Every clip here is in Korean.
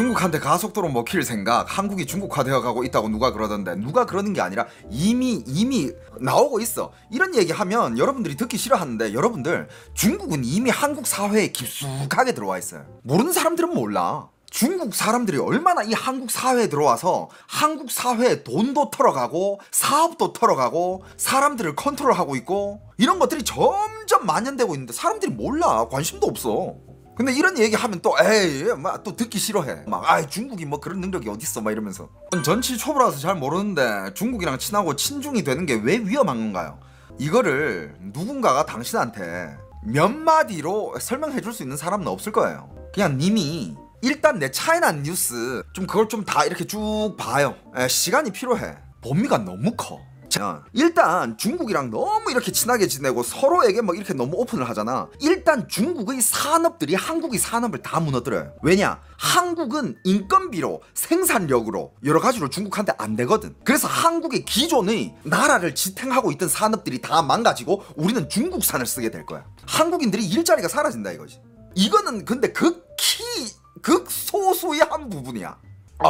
중국한테 가속도로 먹힐 생각, 한국이 중국화되어 가고 있다고 누가 그러던데, 누가 그러는 게 아니라 이미 나오고 있어. 이런 얘기하면 여러분들이 듣기 싫어하는데, 여러분들 중국은 이미 한국 사회에 깊숙하게 들어와 있어요. 모르는 사람들은 몰라. 중국 사람들이 얼마나 이 한국 사회에 들어와서 한국 사회에 돈도 털어가고 사업도 털어가고 사람들을 컨트롤하고 있고 이런 것들이 점점 만연되고 있는데 사람들이 몰라. 관심도 없어. 근데 이런 얘기하면 또 에이 막 또 듣기 싫어해. 막 중국이 뭐 그런 능력이 어딨어 막 이러면서. 전치 초보라서 잘 모르는데 중국이랑 친하고 친중이 되는 게 왜 위험한 건가요? 이거를 누군가가 당신한테 몇 마디로 설명해 줄 수 있는 사람은 없을 거예요. 그냥 님이 일단 내 차이나 뉴스 좀 그걸 좀 다 이렇게 쭉 봐요. 시간이 필요해. 범위가 너무 커. 일단 중국이랑 너무 이렇게 친하게 지내고 서로에게 막 이렇게 너무 오픈을 하잖아. 일단 중국의 산업들이 한국의 산업을 다 무너뜨려요. 왜냐? 한국은 인건비로 생산력으로 여러 가지로 중국한테 안 되거든. 그래서 한국의 기존의 나라를 지탱하고 있던 산업들이 다 망가지고 우리는 중국산을 쓰게 될 거야. 한국인들이 일자리가 사라진다 이거지. 이거는 근데 극소수의 한 부분이야.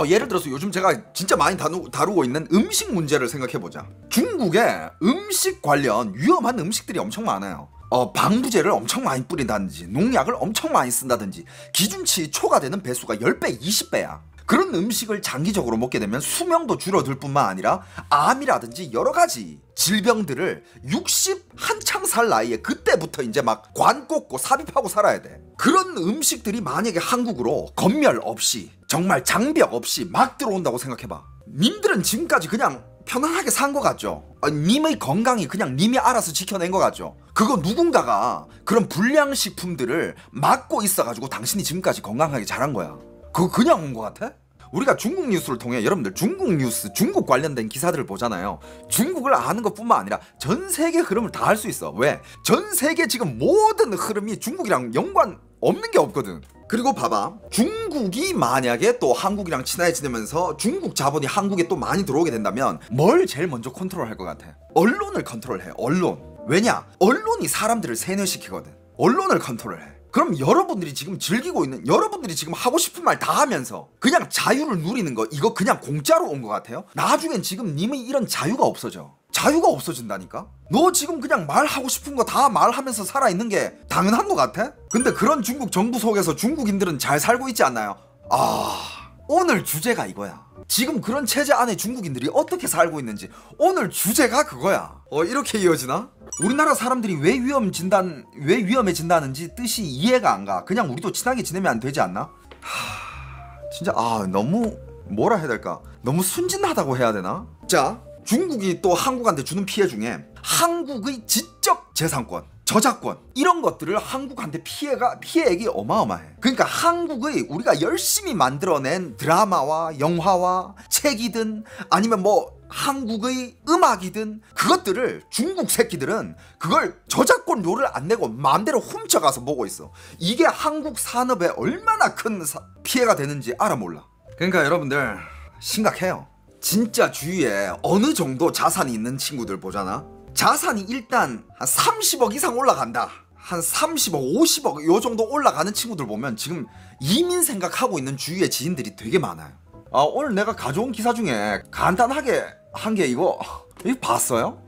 예를 들어서 요즘 제가 진짜 많이 다루고 있는 음식 문제를 생각해보자. 중국에 음식 관련 위험한 음식들이 엄청 많아요. 방부제를 엄청 많이 뿌린다든지 농약을 엄청 많이 쓴다든지 기준치 초과되는 배수가 10배, 20배야. 그런 음식을 장기적으로 먹게 되면 수명도 줄어들 뿐만 아니라 암이라든지 여러 가지 질병들을 60 한창 살 나이에 그때부터 이제 막 관 꽂고 삽입하고 살아야 돼. 그런 음식들이 만약에 한국으로 검열 없이 정말 장벽 없이 막 들어온다고 생각해봐. 님들은 지금까지 그냥 편안하게 산 거 같죠? 님의 건강이 그냥 님이 알아서 지켜낸 거 같죠? 그거 누군가가 그런 불량식품들을 막고 있어가지고 당신이 지금까지 건강하게 자란 거야. 그거 그냥 온 거 같아? 우리가 중국 뉴스를 통해 여러분들 중국 뉴스, 중국 관련된 기사들을 보잖아요. 중국을 아는 것뿐만 아니라 전 세계 흐름을 다 알 수 있어. 왜? 전 세계 지금 모든 흐름이 중국이랑 연관 없는 게 없거든. 그리고 봐봐, 중국이 만약에 또 한국이랑 친하게 지내면서 중국 자본이 한국에 또 많이 들어오게 된다면 뭘 제일 먼저 컨트롤할 것 같아? 언론을 컨트롤해. 언론. 왜냐? 언론이 사람들을 세뇌시키거든. 언론을 컨트롤해. 그럼 여러분들이 지금 즐기고 있는, 여러분들이 지금 하고 싶은 말 다 하면서 그냥 자유를 누리는 거, 이거 그냥 공짜로 온 것 같아요? 나중엔 지금 님의 이런 자유가 없어져. 자유가 없어진다니까? 너 지금 그냥 말하고 싶은 거 다 말하면서 살아있는 게 당연한 것 같아? 근데 그런 중국 정부 속에서 중국인들은 잘 살고 있지 않나요? 오늘 주제가 이거야. 지금 그런 체제 안에 중국인들이 어떻게 살고 있는지 오늘 주제가 그거야. 이렇게 이어지나? 우리나라 사람들이 왜 위험해진다는지 뜻이 이해가 안 가. 그냥 우리도 친하게 지내면 안 되지 않나? 진짜 너무 뭐라 해야 될까? 너무 순진하다고 해야 되나? 자, 중국이 또 한국한테 주는 피해 중에 한국의 지적 재산권, 저작권 이런 것들을 한국한테 피해액이 어마어마해. 그러니까 한국의 우리가 열심히 만들어낸 드라마와 영화와 책이든 아니면 뭐 한국의 음악이든 그것들을 중국 새끼들은 그걸 저작권료를 안 내고 마음대로 훔쳐가서 보고 있어. 이게 한국 산업에 얼마나 큰 피해가 되는지 알아 몰라. 그러니까 여러분들 심각해요. 진짜 주위에 어느 정도 자산이 있는 친구들 보잖아. 자산이 일단 한 30억 이상 올라간다. 한 30억, 50억 요 정도 올라가는 친구들 보면 지금 이민 생각하고 있는 주위의 지인들이 되게 많아요. 오늘 내가 가져온 기사 중에 간단하게 한 게 이거 봤어요?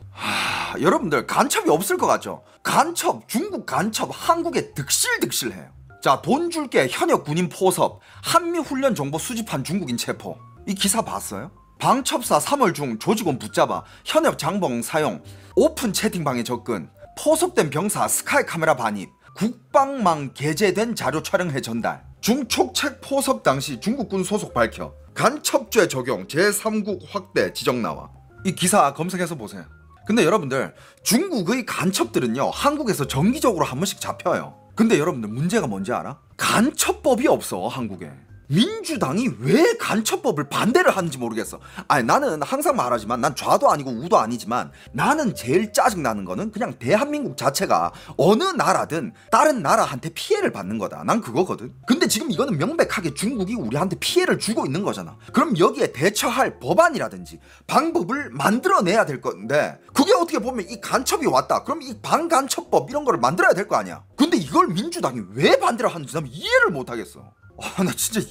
여러분들 간첩이 없을 것 같죠? 간첩, 중국 간첩 한국에 득실득실해요. 자, 돈 줄게 현역 군인 포섭, 한미훈련 정보 수집한 중국인 체포. 이 기사 봤어요? 방첩사 3월 중 조직원 붙잡아 현역 장봉 사용, 오픈 채팅방에 접근, 포섭된 병사 스카이 카메라 반입, 국방망 게재된 자료 촬영해 전달, 중촉책 포섭 당시 중국군 소속 밝혀, 간첩죄 적용 제3국 확대 지적 나와. 이 기사 검색해서 보세요. 근데 여러분들 중국의 간첩들은요 한국에서 정기적으로 한 번씩 잡혀요. 근데 여러분들 문제가 뭔지 알아? 간첩법이 없어 한국에. 민주당이 왜 간첩법을 반대를 하는지 모르겠어. 나는 항상 말하지만 난 좌도 아니고 우도 아니지만 나는 제일 짜증나는 거는 그냥 대한민국 자체가 어느 나라든 다른 나라한테 피해를 받는 거다. 난 그거거든. 근데 지금 이거는 명백하게 중국이 우리한테 피해를 주고 있는 거잖아. 그럼 여기에 대처할 법안이라든지 방법을 만들어내야 될 건데 그게 어떻게 보면 이 간첩이 왔다. 그럼 이 반간첩법 이런 거를 만들어야 될 거 아니야. 근데 이걸 민주당이 왜 반대를 하는지 난 이해를 못 하겠어. 나 진짜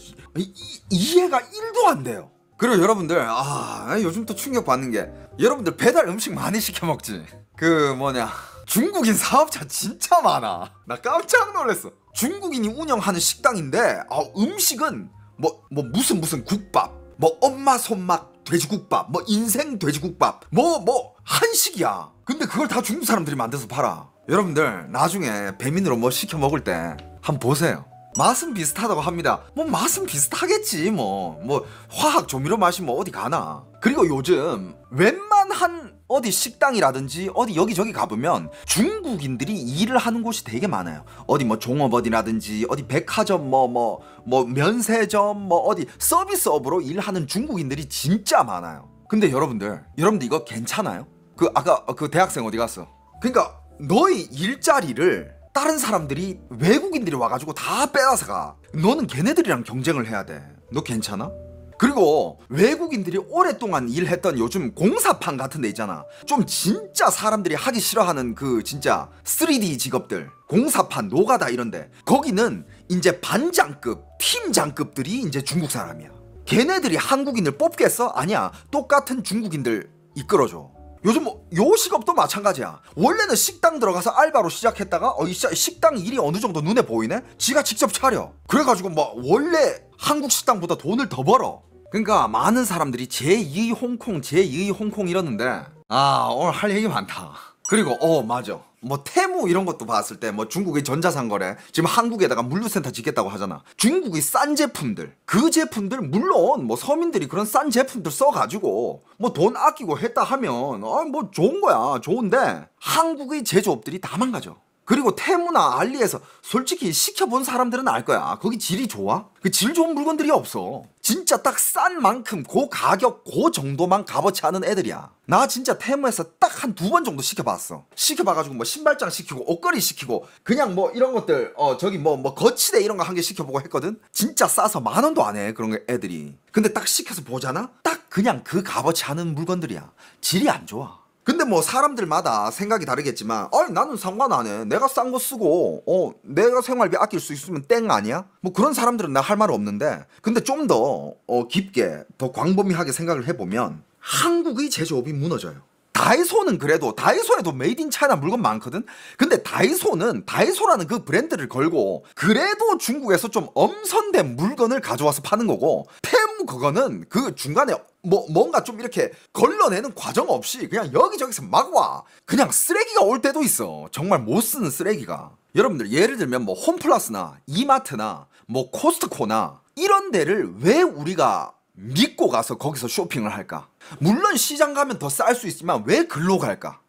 이해가 1도 안 돼요. 그리고 여러분들 요즘 또 충격받는 게 여러분들 배달 음식 많이 시켜 먹지. 그 뭐냐 중국인 사업자 진짜 많아. 나 깜짝 놀랐어. 중국인이 운영하는 식당인데 음식은 뭐 무슨 국밥, 뭐 엄마 손맛 돼지국밥, 뭐 인생 돼지국밥, 뭐 한식이야. 근데 그걸 다 중국 사람들이 만들어서 팔아. 여러분들 나중에 배민으로 뭐 시켜 먹을 때 한번 보세요. 맛은 비슷하다고 합니다. 뭐 맛은 비슷하겠지 뭐 화학 조미료 맛이 뭐 어디 가나. 그리고 요즘 웬만한 어디 식당이라든지 어디 여기저기 가보면 중국인들이 일을 하는 곳이 되게 많아요. 어디 뭐 종업원이라든지 어디 백화점 뭐 면세점 뭐 어디 서비스업으로 일하는 중국인들이 진짜 많아요. 근데 여러분들 이거 괜찮아요? 그 아까 그 대학생 어디 갔어? 그러니까 너의 일자리를 다른 사람들이 외국인들이 와가지고 다 빼앗아 가. 너는 걔네들이랑 경쟁을 해야 돼. 너 괜찮아? 그리고 외국인들이 오랫동안 일했던 요즘 공사판 같은 데 있잖아. 좀 진짜 사람들이 하기 싫어하는 그 진짜 3D 직업들, 공사판, 노가다 이런데 거기는 이제 반장급, 팀장급들이 이제 중국 사람이야. 걔네들이 한국인을 뽑겠어? 아니야. 똑같은 중국인들 이끌어줘. 요즘 뭐 요식업도 마찬가지야. 원래는 식당 들어가서 알바로 시작했다가 식당 일이 어느 정도 눈에 보이네? 지가 직접 차려. 그래가지고 뭐 원래 한국 식당보다 돈을 더 벌어. 그러니까 많은 사람들이 제2 홍콩 이러는데 오늘 할 얘기 많다. 그리고 맞아. 뭐 테무 이런 것도 봤을 때 뭐 중국의 전자상거래 지금 한국에다가 물류센터 짓겠다고 하잖아. 중국의 싼 제품들, 그 제품들 물론 뭐 서민들이 그런 싼 제품들 써가지고 뭐 돈 아끼고 했다 하면 뭐 좋은 거야. 좋은데 한국의 제조업들이 다 망가져. 그리고 테무나 알리에서 솔직히 시켜본 사람들은 알 거야. 거기 질이 좋아? 그 질 좋은 물건들이 없어. 진짜 딱 싼 만큼 그 가격 그 정도만 값어치 하는 애들이야. 나 진짜 테무에서 딱 한 2번 정도 시켜봤어. 시켜봐가지고 뭐 신발장 시키고 옷걸이 시키고 그냥 뭐 이런 것들 저기 뭐 거치대 이런 거 한 개 시켜보고 했거든. 진짜 싸서 10,000원도 안 해 그런 애들이. 근데 딱 시켜서 보잖아. 딱 그냥 그 값어치 하는 물건들이야. 질이 안 좋아. 근데 뭐 사람들마다 생각이 다르겠지만 나는 상관 안 해. 내가 싼 거 쓰고 내가 생활비 아낄 수 있으면 땡 아니야? 뭐 그런 사람들은 나 할 말 없는데 근데 좀 더 깊게 더 광범위하게 생각을 해보면 한국의 제조업이 무너져요. 다이소는 그래도 다이소에도 메이드 인 차이나 물건 많거든. 근데 다이소라는 그 브랜드를 걸고 그래도 중국에서 좀 엄선된 물건을 가져와서 파는 거고, 테무 그거는 그 중간에 뭔가 좀 이렇게 걸러내는 과정 없이 그냥 여기저기서 막 와. 그냥 쓰레기가 올 때도 있어. 정말 못 쓰는 쓰레기가. 여러분들 예를 들면 뭐 홈플러스나 이마트나 뭐 코스트코나 이런 데를 왜 우리가 믿고 가서 거기서 쇼핑을 할까? 물론 시장 가면 더 쌀 수 있지만 왜 글로 갈까?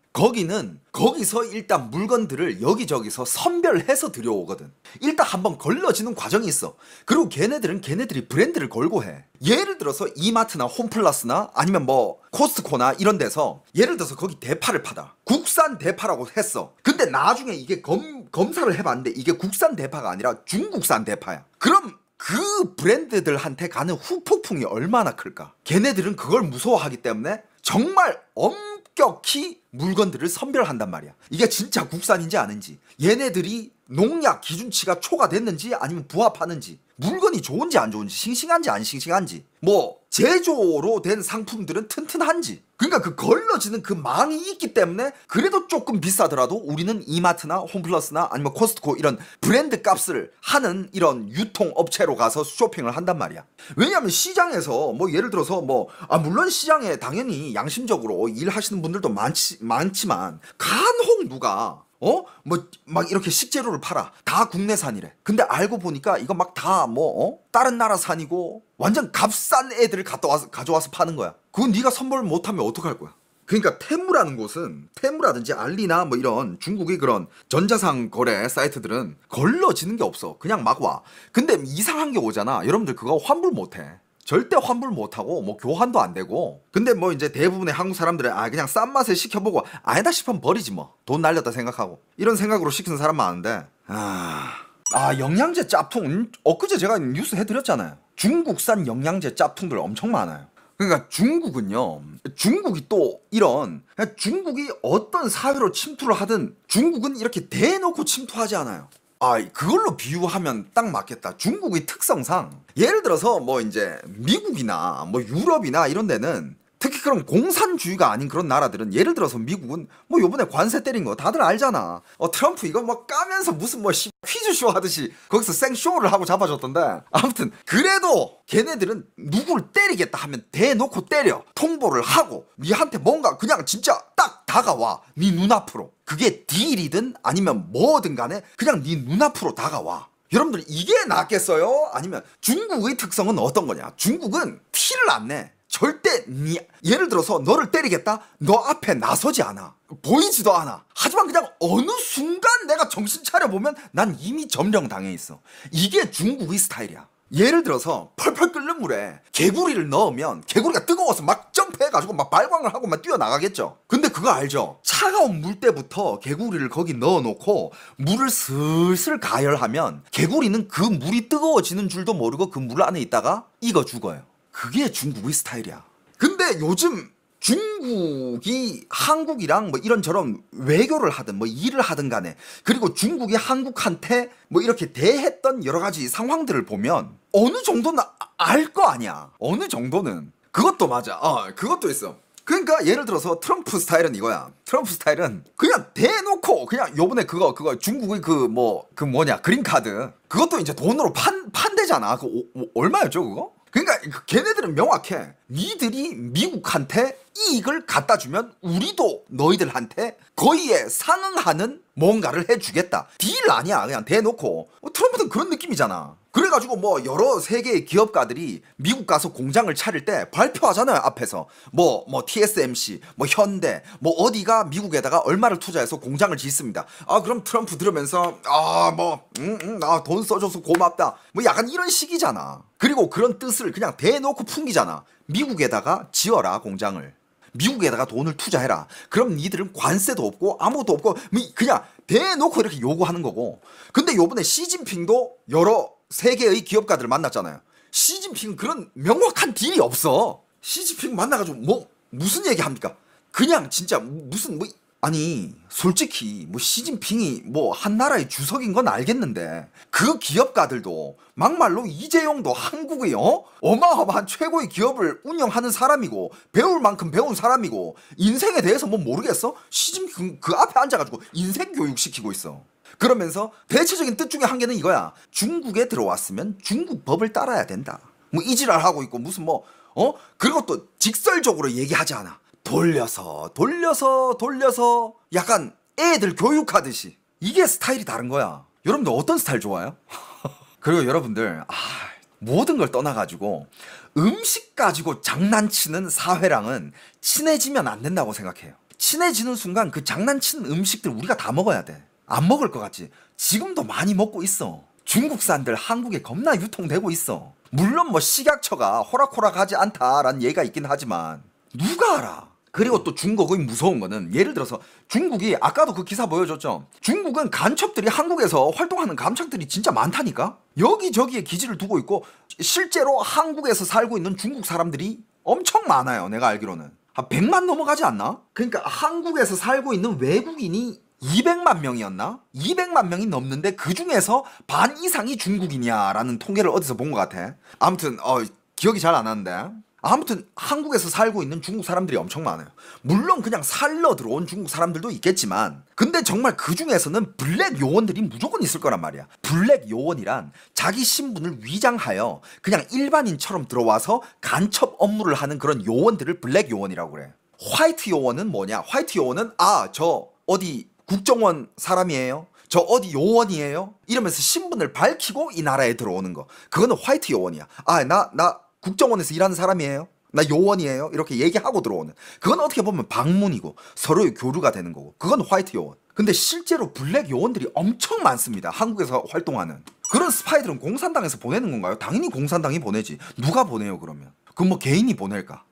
거기서 일단 물건들을 여기저기서 선별해서 들여오거든. 일단 한번 걸러지는 과정이 있어. 그리고 걔네들이 브랜드를 걸고 해. 예를 들어서 이마트나 홈플러스나 아니면 뭐 코스트코나 이런 데서 예를 들어서 거기 대파를 파다. 국산 대파라고 했어. 근데 나중에 이게 검사를 해봤는데 이게 국산 대파가 아니라 중국산 대파야. 그럼 그 브랜드들한테 가는 후폭풍이 얼마나 클까? 걔네들은 그걸 무서워하기 때문에 정말 엄격히 물건들을 선별한단 말이야. 이게 진짜 국산인지 아닌지, 얘네들이 농약 기준치가 초과됐는지 아니면 부합하는지, 물건이 좋은지 안 좋은지, 싱싱한지 안 싱싱한지, 뭐 제조로 된 상품들은 튼튼한지. 그러니까 그 걸러지는 그 망이 있기 때문에 그래도 조금 비싸더라도 우리는 이마트나 홈플러스나 아니면 코스트코 이런 브랜드 값을 하는 이런 유통업체로 가서 쇼핑을 한단 말이야. 왜냐하면 시장에서 뭐 예를 들어서 물론 시장에 당연히 양심적으로 일하시는 분들도 많지만 간혹 누가 막 이렇게 식재료를 팔아. 다 국내산이래. 근데 알고 보니까 이거 막 다 다른 나라 산이고 완전 값싼 애들을 가져와서 파는 거야. 그건 네가 선별 못하면 어떡할 거야? 그러니까 테무라는 곳은, 테무라든지 알리나 뭐 이런 중국의 그런 전자상 거래 사이트들은 걸러지는 게 없어. 그냥 막 와. 근데 이상한 게 오잖아. 여러분들 그거 환불 못해. 절대 환불 못하고 뭐 교환도 안 되고. 근데 뭐 이제 대부분의 한국 사람들은 그냥 싼 맛에 시켜보고 아니다 싶으면 버리지 뭐. 돈 날렸다 생각하고. 이런 생각으로 시키는 사람 많은데 영양제 짭퉁 엊그제 제가 뉴스 해드렸잖아요. 중국산 영양제 짭퉁들 엄청 많아요. 그러니까 중국이 또 이런, 중국이 어떤 사회로 침투를 하든 중국은 이렇게 대놓고 침투하지 않아요. 아, 그걸로 비유하면 딱 맞겠다. 중국의 특성상 예를 들어서 뭐 이제 미국이나 뭐 유럽이나 이런 데는 특히 그런 공산주의가 아닌 그런 나라들은 예를 들어서 미국은 뭐 요번에 관세 때린 거 다들 알잖아. 트럼프 이거 뭐 까면서 무슨 뭐 퀴즈쇼 하듯이 거기서 생쇼를 하고 잡아줬던데. 아무튼 그래도 걔네들은 누구를 때리겠다 하면 대놓고 때려. 통보를 하고 니한테 뭔가 그냥 진짜 딱 다가와. 니 눈앞으로. 그게 딜이든 아니면 뭐든 간에 그냥 니 눈앞으로 다가와. 여러분들 이게 낫겠어요? 아니면 중국의 특성은 어떤 거냐? 중국은 티를 안 내. 절대 예를 들어서 너를 때리겠다? 너 앞에 나서지 않아. 보이지도 않아. 하지만 그냥 어느 순간 내가 정신 차려보면 난 이미 점령당해 있어. 이게 중국의 스타일이야. 예를 들어서 펄펄 끓는 물에 개구리를 넣으면 개구리가 뜨거워서 막 점프해가지고 막 발광을 하고 막 뛰어나가겠죠. 근데 그거 알죠? 차가운 물 때부터 개구리를 거기 넣어놓고 물을 슬슬 가열하면 개구리는 그 물이 뜨거워지는 줄도 모르고 그 물 안에 있다가 익어 죽어요. 그게 중국의 스타일이야. 근데 요즘 중국이 한국이랑 뭐 이런저런 외교를 하든 뭐 일을 하든 간에 그리고 중국이 한국한테 뭐 이렇게 대했던 여러 가지 상황들을 보면 어느 정도는 알 거 아니야. 어느 정도는. 그것도 맞아. 그것도 있어. 그러니까 예를 들어서 트럼프 스타일은 이거야. 트럼프 스타일은 그냥 대놓고 그냥 요번에 그거 중국의 그린카드 그것도 이제 돈으로 판대잖아. 얼마였죠 그거? 그러니까 걔네들은 명확해. 니들이 미국한테 이익을 갖다 주면 우리도 너희들한테 거의에 상응하는 뭔가를 해주겠다. 딜 아니야. 그냥 대놓고. 트럼프는 그런 느낌이잖아. 그래가지고 뭐 여러 세계의 기업가들이 미국 가서 공장을 차릴 때 발표하잖아요. 앞에서 뭐 TSMC, 뭐 현대, 뭐 어디가 미국에다가 얼마를 투자해서 공장을 짓습니다. 그럼 트럼프 들으면서 돈 써줘서 고맙다. 뭐 약간 이런 식이잖아. 그리고 그런 뜻을 그냥 대놓고 풍기잖아. 미국에다가 지어라 공장을. 미국에다가 돈을 투자해라. 그럼 니들은 관세도 없고 아무것도 없고 그냥 대놓고 이렇게 요구하는 거고. 근데 요번에 시진핑도 여러 세계의 기업가들을 만났잖아요. 시진핑은 그런 명확한 딜이 없어. 시진핑 만나가지고 무슨 얘기 합니까? 그냥 진짜 무슨 아니 솔직히 시진핑이 한 나라의 주석인 건 알겠는데 그 기업가들도 막말로 이재용도 한국의 어마어마한 최고의 기업을 운영하는 사람이고 배울 만큼 배운 사람이고 인생에 대해서 모르겠어? 시진핑 그 앞에 앉아가지고 인생 교육 시키고 있어. 그러면서 대체적인 뜻 중에 한 개는 이거야. 중국에 들어왔으면 중국 법을 따라야 된다. 이지랄 하고 있고 무슨 그리고 또 직설적으로 얘기하지 않아. 돌려서 약간 애들 교육하듯이. 이게 스타일이 다른 거야. 여러분들 어떤 스타일 좋아요? 그리고 여러분들 모든 걸 떠나가지고 음식 가지고 장난치는 사회랑은 친해지면 안 된다고 생각해요. 친해지는 순간 그 장난치는 음식들 우리가 다 먹어야 돼. 안 먹을 것 같지? 지금도 많이 먹고 있어. 중국산들 한국에 겁나 유통되고 있어. 물론 식약처가 호락호락하지 않다라는 얘기가 있긴 하지만 누가 알아? 그리고 또 중국의 무서운 거는 예를 들어서 중국이 아까도 그 기사 보여줬죠. 중국은 간첩들이 한국에서 활동하는 간첩들이 진짜 많다니까. 여기저기에 기지를 두고 있고 실제로 한국에서 살고 있는 중국 사람들이 엄청 많아요. 내가 알기로는 한 100만 넘어가지 않나? 그러니까 한국에서 살고 있는 외국인이 200만 명이었나? 200만 명이 넘는데 그 중에서 반 이상이 중국인이야라는 통계를 어디서 본 것 같아. 아무튼 기억이 잘 안 나는데 아무튼 한국에서 살고 있는 중국 사람들이 엄청 많아요. 물론 그냥 살러 들어온 중국 사람들도 있겠지만 근데 정말 그 중에서는 블랙 요원들이 무조건 있을 거란 말이야. 블랙 요원이란 자기 신분을 위장하여 그냥 일반인처럼 들어와서 간첩 업무를 하는 그런 요원들을 블랙 요원이라고 그래. 화이트 요원은 뭐냐? 화이트 요원은 저 어디 국정원 사람이에요? 저 어디 요원이에요? 이러면서 신분을 밝히고 이 나라에 들어오는 거. 그거는 화이트 요원이야. 나 국정원에서 일하는 사람이에요? 나 요원이에요? 이렇게 얘기하고 들어오는. 그건 어떻게 보면 방문이고 서로의 교류가 되는 거고. 그건 화이트 요원. 근데 실제로 블랙 요원들이 엄청 많습니다. 한국에서 활동하는. 그런 스파이들은 공산당에서 보내는 건가요? 당연히 공산당이 보내지. 누가 보내요 그러면? 그럼 개인이 보낼까?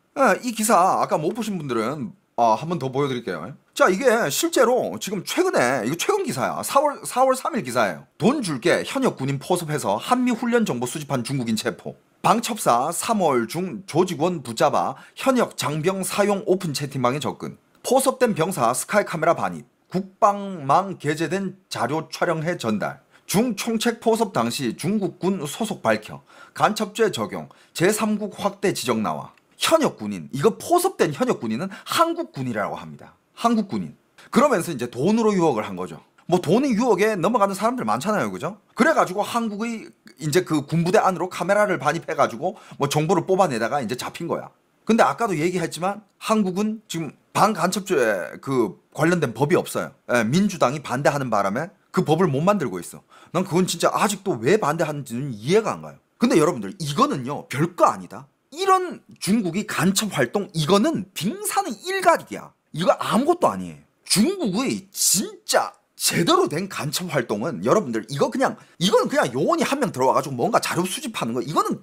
이 기사 아까 못 보신 분들은 한 번 더 보여드릴게요. 자, 이게 실제로 지금 최근에 이거 최근 기사야. 4월 3일 기사예요. 돈 줄게 현역 군인 포섭해서 한미 훈련 정보 수집한 중국인 체포. 방첩사 3월 중 조직원 붙잡아 현역 장병 사용 오픈 채팅방에 접근. 포섭된 병사 스카이 카메라 반입. 국방망 게재된 자료 촬영해 전달. 중총책 포섭 당시 중국군 소속 밝혀 간첩죄 적용 제3국 확대 지적 나와. 현역 군인, 이거 포섭된 현역 군인은 한국 군이라고 합니다. 한국 군인. 그러면서 이제 돈으로 유혹을 한 거죠. 뭐 돈의 유혹에 넘어가는 사람들 많잖아요, 그죠? 그래가지고 한국의 이제 그 군부대 안으로 카메라를 반입해가지고 뭐 정보를 뽑아내다가 이제 잡힌 거야. 근데 아까도 얘기했지만 한국은 지금 반간첩죄 그 관련된 법이 없어요. 예, 민주당이 반대하는 바람에 그 법을 못 만들고 있어. 난 그건 진짜 아직도 왜 반대하는지는 이해가 안 가요. 근데 여러분들 이거는요 별거 아니다. 이런 중국이 간첩 활동 이거는 빙산의 일각이야. 이거 아무것도 아니에요. 중국의 진짜 제대로 된 간첩 활동은 여러분들 이거는 그냥 요원이 한 명 들어와가지고 뭔가 자료 수집하는 거 이거는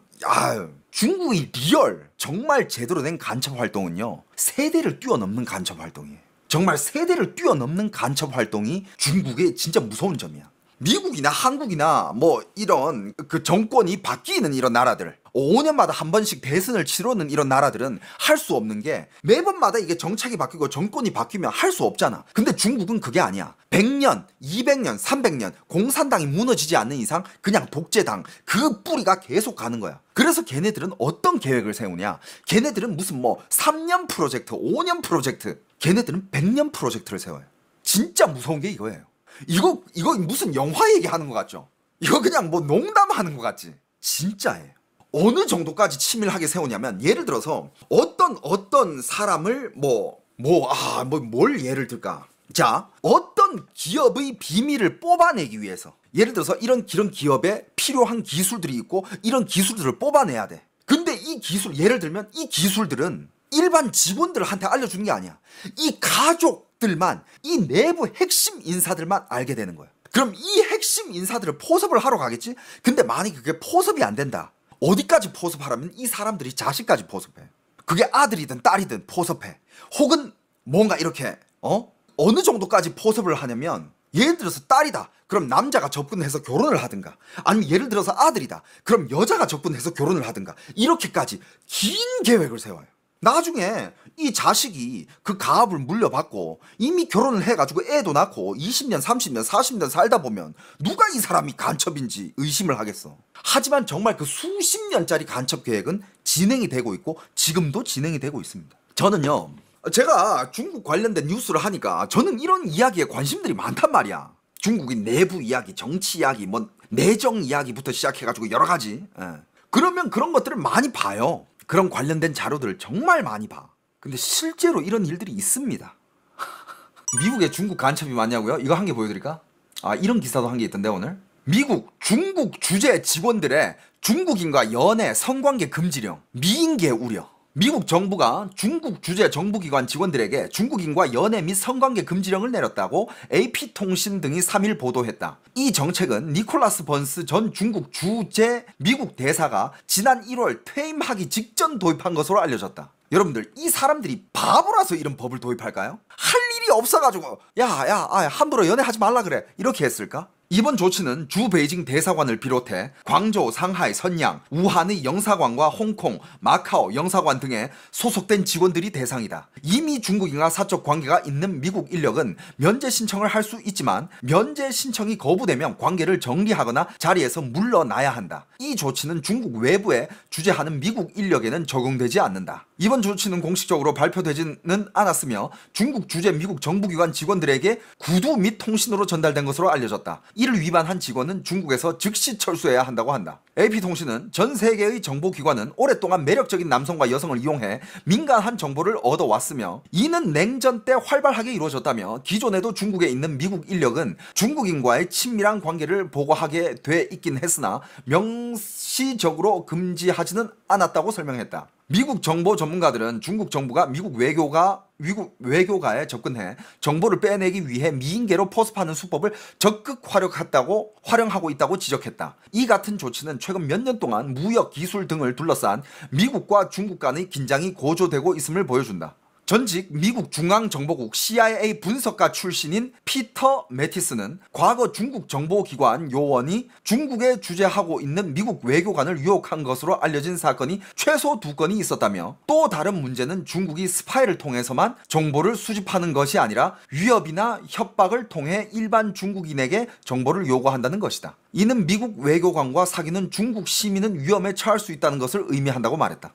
중국의 리얼 정말 제대로 된 간첩 활동은요 세대를 뛰어넘는 간첩 활동이에요. 정말 세대를 뛰어넘는 간첩 활동이 중국의 진짜 무서운 점이야. 미국이나 한국이나 뭐 이런 그 정권이 바뀌는 이런 나라들 5년마다 한 번씩 대선을 치르는 이런 나라들은 할 수 없는 게 매번마다 이게 정책이 바뀌고 정권이 바뀌면 할 수 없잖아. 근데 중국은 그게 아니야. 100년, 200년, 300년 공산당이 무너지지 않는 이상 그냥 독재당 그 뿌리가 계속 가는 거야. 그래서 걔네들은 어떤 계획을 세우냐. 걔네들은 무슨 뭐 3년 프로젝트, 5년 프로젝트 걔네들은 100년 프로젝트를 세워요. 진짜 무서운 게 이거예요. 이거 무슨 영화 얘기하는 것 같죠? 이거 그냥 뭐 농담하는 것 같지? 진짜예요. 어느 정도까지 치밀하게 세우냐면 예를 들어서 어떤 사람을 뭘 예를 들까? 자, 어떤 기업의 비밀을 뽑아내기 위해서 예를 들어서 이런 기업에 필요한 기술들이 있고 이런 기술들을 뽑아내야 돼. 근데 이 기술 예를 들면 이 기술들은 일반 직원들한테 알려주는 게 아니야. 이 가족들만 이 내부 핵심 인사들만 알게 되는 거야. 그럼 이 핵심 인사들을 포섭을 하러 가겠지? 근데 만약에 그게 포섭이 안 된다. 어디까지 포섭하라면 이 사람들이 자식까지 포섭해. 그게 아들이든 딸이든 포섭해. 혹은 뭔가 이렇게 어느 정도까지 포섭을 하냐면 예를 들어서 딸이다. 그럼 남자가 접근해서 결혼을 하든가 아니면 예를 들어서 아들이다. 그럼 여자가 접근해서 결혼을 하든가 이렇게까지 긴 계획을 세워요. 나중에 이 자식이 그 가업을 물려받고 이미 결혼을 해가지고 애도 낳고 20년, 30년, 40년 살다 보면 누가 이 사람이 간첩인지 의심을 하겠어. 하지만 정말 그 수십 년짜리 간첩 계획은 진행이 되고 있고 지금도 진행이 되고 있습니다. 저는요, 제가 중국 관련된 뉴스를 하니까 저는 이런 이야기에 관심들이 많단 말이야. 중국의 내부 이야기, 정치 이야기, 뭐 내정 이야기부터 시작해가지고 여러 가지. 그러면 그런 것들을 많이 봐요. 그런 관련된 자료들을 정말 많이 봐. 근데 실제로 이런 일들이 있습니다. 미국에 중국 간첩이 많냐고요? 이거 한 개 보여드릴까? 이런 기사도 한 개 있던데 오늘. 미국, 중국 주재 직원들의 중국인과 연애, 성관계 금지령, 미인계 우려. 미국 정부가 중국 주재 정부기관 직원들에게 중국인과 연애 및 성관계 금지령을 내렸다고 AP통신 등이 3일 보도했다. 이 정책은 니콜라스 번스 전 중국 주재 미국 대사가 지난 1월 퇴임하기 직전 도입한 것으로 알려졌다. 여러분들 이 사람들이 바보라서 이런 법을 도입할까요? 할 일이 없어가지고 함부로 연애하지 말라 그래 이렇게 했을까? 이번 조치는 주 베이징 대사관을 비롯해 광저우, 상하이, 선양, 우한의 영사관과 홍콩, 마카오 영사관 등에 소속된 직원들이 대상이다. 이미 중국인과 사적 관계가 있는 미국 인력은 면제 신청을 할 수 있지만 면제 신청이 거부되면 관계를 정리하거나 자리에서 물러나야 한다. 이 조치는 중국 외부에 주재하는 미국 인력에는 적용되지 않는다. 이번 조치는 공식적으로 발표되지는 않았으며 중국 주재 미국 정부기관 직원들에게 구두 및 통신으로 전달된 것으로 알려졌다. 이를 위반한 직원은 중국에서 즉시 철수해야 한다고 한다. AP통신은 전 세계의 정보기관은 오랫동안 매력적인 남성과 여성을 이용해 민감한 정보를 얻어왔으며 이는 냉전 때 활발하게 이루어졌다며 기존에도 중국에 있는 미국 인력은 중국인과의 친밀한 관계를 보고하게 돼 있긴 했으나 명시적으로 금지하지는 않았다고 설명했다. 미국 정보 전문가들은 중국 정부가 미국 외교가에 접근해 정보를 빼내기 위해 미인계로 포섭하는 수법을 적극 활용하고 있다고 지적했다. 이 같은 조치는 최근 몇 년 동안 무역, 기술 등을 둘러싼 미국과 중국 간의 긴장이 고조되고 있음을 보여준다. 전직 미국 중앙정보국 CIA 분석가 출신인 피터 매티스는 과거 중국 정보기관 요원이 중국에 주재하고 있는 미국 외교관을 유혹한 것으로 알려진 사건이 최소 2건이 있었다며, 또 다른 문제는 중국이 스파이를 통해서만 정보를 수집하는 것이 아니라 위협이나 협박을 통해 일반 중국인에게 정보를 요구한다는 것이다. 이는 미국 외교관과 사귀는 중국 시민은 위험에 처할 수 있다는 것을 의미한다고 말했다.